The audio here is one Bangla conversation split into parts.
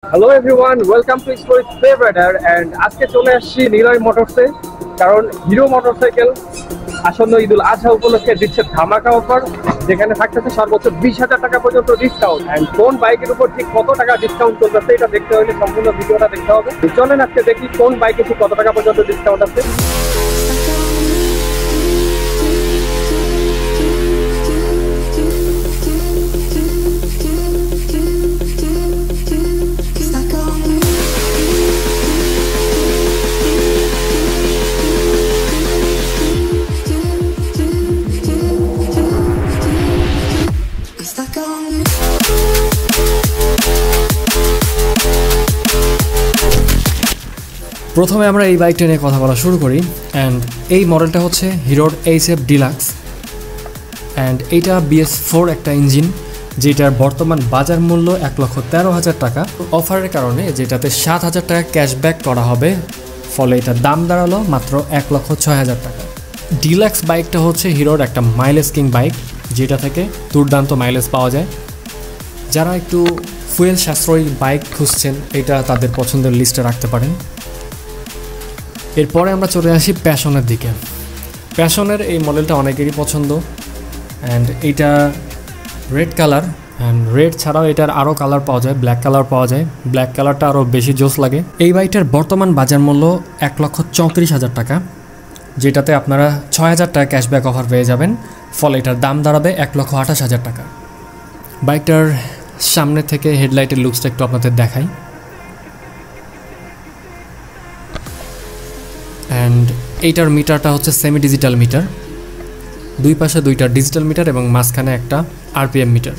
Hello everyone, welcome to story ফেভারেটার। অ্যান্ড আজকে চলে আসছি নিলয় মোটরসে, কারণ হিরো মোটরসাইকেল আসন্ন ঈদুল আজহা উপলক্ষে দিচ্ছে ধামাকা অফার, যেখানে থাকতেছে সর্বোচ্চ 20,000 টাকা পর্যন্ত ডিসকাউন্ট। অ্যান্ড কোন বাইকের উপর ঠিক কত টাকা ডিসকাউন্ট চলতেছে এটা দেখতে হলে সম্পূর্ণ ভিডিওটা দেখতে হবে। চলেন আজকে দেখি কোন বাইকে ঠিক কত টাকা পর্যন্ত ডিসকাউন্ট আছে। প্রথমে আমরা এই বাইকটা নিয়ে কথা বলা শুরু করি। অ্যান্ড এই মডেলটা হচ্ছে হিরোর এইচএফ ডিলাক্স। অ্যান্ড এইটা BS4 একটা ইঞ্জিন, যেটার বর্তমান বাজার মূল্য 1,13,000 টাকা। অফারের কারণে যেটাতে 7,000 টাকা ক্যাশব্যাক করা হবে, ফলে এটার দাম দাঁড়ালো মাত্র 1,06,000 টাকা। ডিলাক্স বাইকটা হচ্ছে হিরোর একটা মাইলেজ কিং বাইক, যেটা থেকে দুর্দান্ত মাইলেজ পাওয়া যায়। যারা একটু ফুয়েল সাশ্রয়ী বাইক খুঁজছেন, এটা তাদের পছন্দের লিস্টে রাখতে পারেন। এরপরে আমরা চলে আসি প্যাশনের দিকে। প্যাশনের এই মডেলটা অনেকেরই পছন্দ। অ্যান্ড এইটা রেড কালার, অ্যান্ড রেড ছাড়াও এটার আরও কালার পাওয়া যায়, ব্ল্যাক কালার পাওয়া যায়। ব্ল্যাক কালারটা আরও বেশি জোস লাগে। এই বাইকটার বর্তমান বাজার মূল্য 1,34,000 টাকা, যেটাতে আপনারা 6,000 টাকা ক্যাশব্যাক অফার পেয়ে যাবেন, ফলে এটার দাম দাঁড়াবে 1,28,000 টাকা। বাইকটার সামনে থেকে হেডলাইটের লুকসটা একটু আপনাদের দেখাই। অ্যান্ড এইটার মিটারটা হচ্ছে সেমি ডিজিটাল মিটার, দুই পাশে দুইটা ডিজিটাল মিটার এবং মাঝখানে একটা RPM মিটার।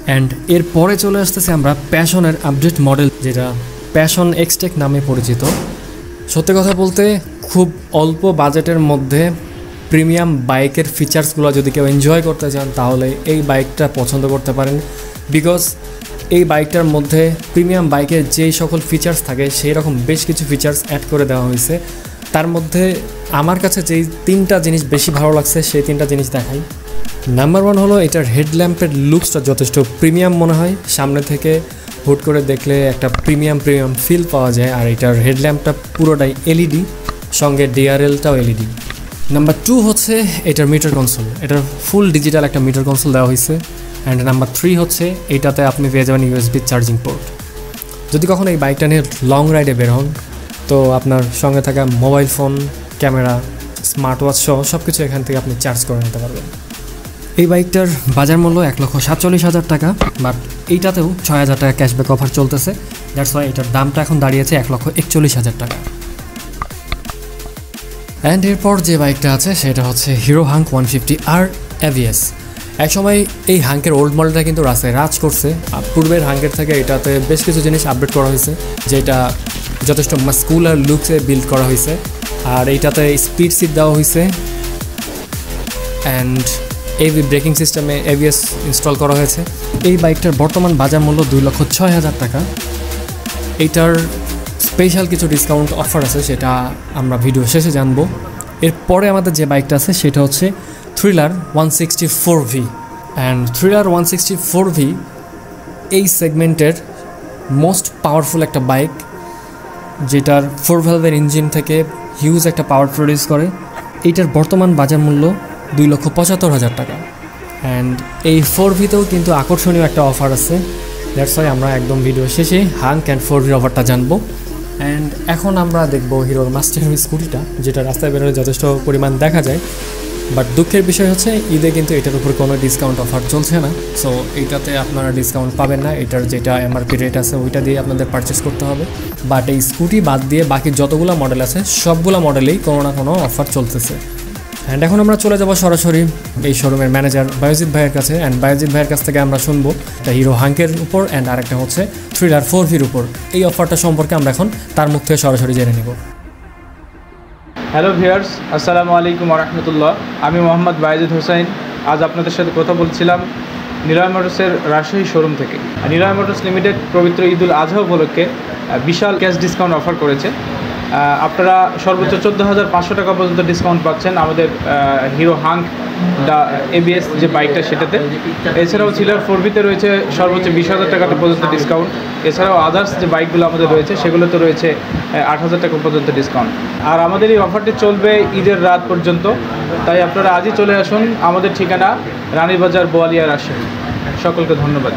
অ্যান্ড এরপরে চলে আসতেছে আমরা প্যাশনের আপডেট মডেল, যেটা প্যাশন এক্সটেক নামে পরিচিত। সত্যি কথা বলতে খুব অল্প বাজেটের মধ্যে প্রিমিয়াম বাইকের ফিচার্সগুলো যদি কেউ এনজয় করতে চান, তাহলে এই বাইকটা পছন্দ করতে পারেন। বিকজ এই বাইকটার মধ্যে প্রিমিয়াম বাইকের যেই সকল ফিচার্স থাকে, সেই রকম বেশ কিছু ফিচার্স অ্যাড করে দেওয়া হয়েছে। তার মধ্যে আমার কাছে যেই তিনটা জিনিস বেশি ভালো লাগছে, সেই তিনটা জিনিস দেখাই। নাম্বার 1 হলো এটার হেডল্যাম্পের লুকসটা যথেষ্ট প্রিমিয়াম মনে হয়। সামনে থেকে হুট করে দেখলে একটা প্রিমিয়াম ফিল পাওয়া যায়। আর এটার হেডল্যাম্পটা পুরোটাই LED, সঙ্গে DRLটাও LED। নাম্বার 2 হচ্ছে এটার মিটার কনসোল। এটার ফুল ডিজিটাল একটা মিটার কনসোল দেওয়া হয়েছে। অ্যান্ড নাম্বার 3 হচ্ছে এইটাতে আপনি পেয়ে যাবেন USB চার্জিং পোর্ট। যদি কখনো এই বাইকটা নিয়ে লং রাইডে বের হন, তো আপনার সঙ্গে থাকা mobile phone, camera, smart watch সহ সব কিছু এখান থেকে আপনি চার্জ করে নিতে পারবেন। এই বাইকটার বাজার মূল্য 1,47,000 টাকা, বাট এইটাতেও 6,000 টাকা ক্যাশব্যাক অফার চলতেছে। দ্যাটস ওয়াই এটার দামটা এখন দাঁড়িয়েছে 1,41,000 টাকা। অ্যান্ড এরপর যে বাইকটা আছে সেটা হচ্ছে হিরো হাঙ্ক 150R AVS। একসময় এই হাঙ্কের ওল্ড মডেলটা কিন্তু রাস্তায় রাজ করছে। পূর্বের হাঙ্কের থেকে এটাতে বেশ কিছু জিনিস আপডেট করা হয়েছে, যেটা যথেষ্ট মাস্কুলার লুকসে বিল্ড করা হয়েছে। আর এইটাতে স্পিড সিট দেওয়া হয়েছে, অ্যান্ড AV ব্রেকিং সিস্টেমে ABS ইনস্টল করা হয়েছে। এই বাইকটার বর্তমান বাজার মূল্য 2,06,000 টাকা। এইটার স্পেশাল কিছু ডিসকাউন্ট অফার আছে, সেটা আমরা ভিডিও শেষে জানবো। এরপরে আমাদের যে বাইকটা আছে সেটা হচ্ছে thriller 164V। And thriller 164V এই সেগমেন্টের মোস্ট পাওয়ারফুল একটা বাইক, যেটার 4 ভ্যালভের ইঞ্জিন থেকে হিউজ একটা পাওয়ার প্রডিউস করে। এইটার বর্তমান বাজার মূল্য 2,75,000 টাকা। অ্যান্ড এই 4Vতেও কিন্তু আকর্ষণীয় একটা অফার আছে। দ্যাটস ওয়াই আমরা একদম ভিডিও শেষে হাঙ্ক অ্যান্ড 4V অফারটা জানবো। অ্যান্ড এখন আমরা দেখবো হিরোর মাস্টার স্কুটিটা, যেটা রাস্তায় বেরোলে যথেষ্ট পরিমাণ দেখা যায়। বাট দুঃখের বিষয় হচ্ছে ঈদে কিন্তু এটার উপর কোনো ডিসকাউন্ট অফার চলছে না। সো এইটাতে আপনারা ডিসকাউন্ট পাবেন না। এটার যেটা MRP রেট আছে ওইটা দিয়ে আপনাদের পারচেস করতে হবে। বাট এই স্কুটি বাদ দিয়ে বাকি যতগুলো মডেল আছে সবগুলো মডেলেই কোনো না কোনো অফার চলতেছে। অ্যান্ড এখন আমরা চলে যাব সরাসরি এই শোরুমের ম্যানেজার বায়োজিৎ ভাইয়ের কাছে। অ্যান্ড বায়োজিৎ ভাইয়ের কাছ থেকে আমরা শুনবো একটা হিরো হাঙ্কের উপর অ্যান্ড আরেকটা হচ্ছে থ্রিলার 4Vর উপর এই অফারটা সম্পর্কে আমরা এখন তার মুখ থেকে সরাসরি জেনে নেব। হ্যালো ভিউয়ার্স, আসসালামু আলাইকুম রহমতুল্লাহ। আমি মোহাম্মদ বায়েজিদ হোসাইন। আজ আপনাদের সাথে কথা বলছিলাম নিলয় মোটরসের রাজশাহী শোরুম থেকে। নিলয় মোটরস লিমিটেড পবিত্র ঈদুল আজহা উপলক্ষে বিশাল ক্যাশ ডিসকাউন্ট অফার করেছে। আপনারা সর্বোচ্চ 14,500 টাকা পর্যন্ত ডিসকাউন্ট পাচ্ছেন আমাদের হিরো হাঙ্ক ABS যে বাইকটা সেটাতে। এছাড়াও চিলার 4B-তে রয়েছে সর্বোচ্চ 20,000 টাকা পর্যন্ত ডিসকাউন্ট। এছাড়াও আদার্স যে বাইকগুলো আমাদের রয়েছে সেগুলোতে রয়েছে 8,000 টাকা পর্যন্ত ডিসকাউন্ট। আর আমাদের এই অফারটি চলবে ঈদের রাত পর্যন্ত, তাই আপনারা আজই চলে আসুন। আমাদের ঠিকানা রানীবাজার, বোয়ালিয়া, রাজশাহী। সকলকে ধন্যবাদ।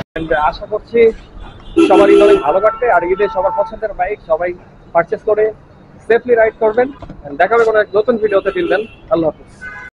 আশা করছি সবার ঈদ অনেক ভালো কাটবে, আর ঈদে সবার পছন্দের বাইক সবাই পারচেস করে সেফলি রাইড করবেন। দেখা হবে কোনো এক নতুন ভিডিওতে। আল্লাহ হাফিজ।